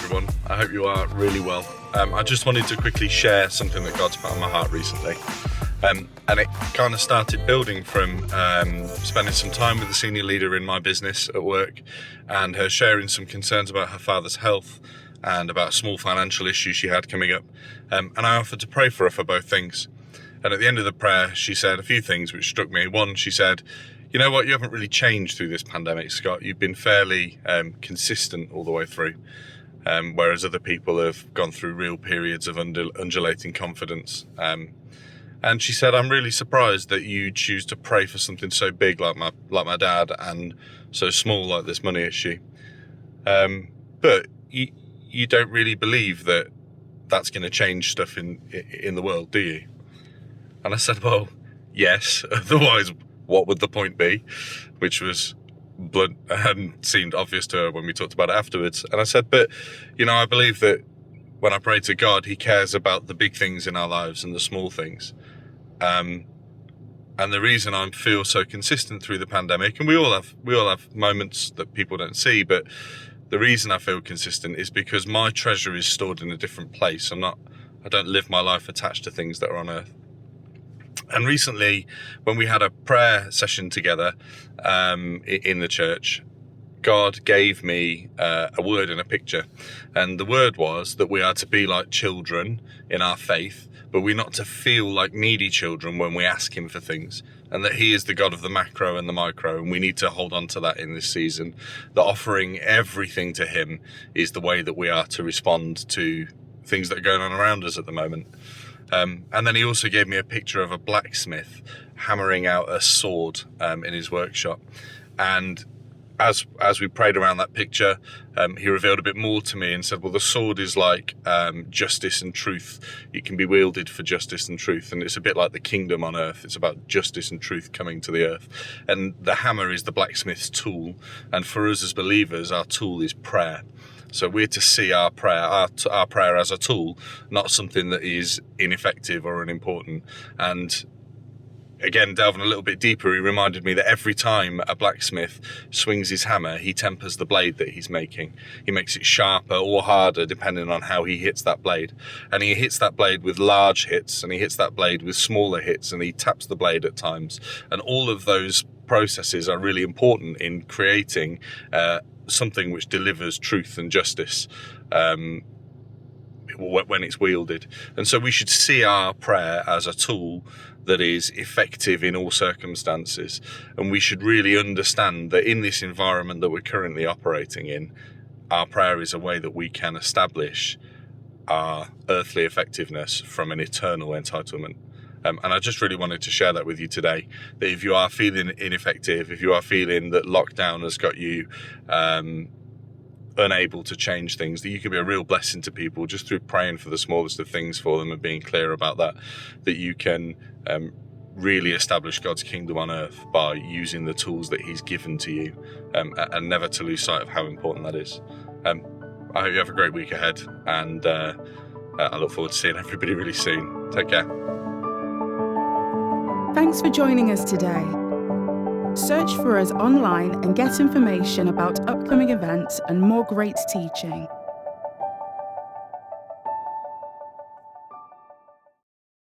everyone. I hope you are really well. I just wanted to quickly share something that God's put on my heart recently. And it kind of started building from spending some time with the senior leader in my business at work and her sharing some concerns about her father's health and about small financial issues she had coming up. And I offered to pray for her for both things. And at the end of the prayer, she said a few things which struck me. One, she said, "You know what, you haven't really changed through this pandemic, Scott. You've been fairly consistent all the way through, whereas other people have gone through real periods of undulating confidence." And she said, "I'm really surprised that you choose to pray for something so big like my dad and so small like this money issue. But you don't really believe that that's going to change stuff in the world, do you?" And I said, "Well, yes. Otherwise, what would the point be?" Which was blunt and seemed obvious to her when we talked about it afterwards. And I said, "But, I believe that when I pray to God, he cares about the big things in our lives and the small things. And the reason I feel so consistent through the pandemic, and we all have moments that people don't see, but the reason I feel consistent is because my treasure is stored in a different place. I don't live my life attached to things that are on earth." And recently, when we had a prayer session together in the church, God gave me a word and a picture. And the word was that we are to be like children in our faith, but we're not to feel like needy children when we ask him for things. And that he is the God of the macro and the micro, and we need to hold on to that in this season. That offering everything to him is the way that we are to respond to things that are going on around us at the moment. And then he also gave me a picture of a blacksmith hammering out a sword in his workshop. And as we prayed around that picture, he revealed a bit more to me and said, well, the sword is like justice and truth. It can be wielded for justice and truth. And it's a bit like the kingdom on earth. It's about justice and truth coming to the earth. And the hammer is the blacksmith's tool. And for us as believers, our tool is prayer. So we're to see our prayer as a tool, not something that is ineffective or unimportant. And again, delving a little bit deeper, he reminded me that every time a blacksmith swings his hammer, he tempers the blade that he's making. He makes it sharper or harder depending on how he hits that blade. And he hits that blade with large hits, and he hits that blade with smaller hits, and he taps the blade at times. And all of those processes are really important in creating something which delivers truth and justice when it's wielded. And so we should see our prayer as a tool that is effective in all circumstances. And we should really understand that in this environment that we're currently operating in, our prayer is a way that we can establish our earthly effectiveness from an eternal entitlement. And I just really wanted to share that with you today, that if you are feeling ineffective, if you are feeling that lockdown has got you unable to change things, that you can be a real blessing to people just through praying for the smallest of things for them and being clear about that you can really establish God's kingdom on earth by using the tools that he's given to you, and never to lose sight of how important that is. I hope you have a great week ahead, and I look forward to seeing everybody really soon. Take care. Thanks for joining us today. Search for us online and get information about upcoming events and more great teaching.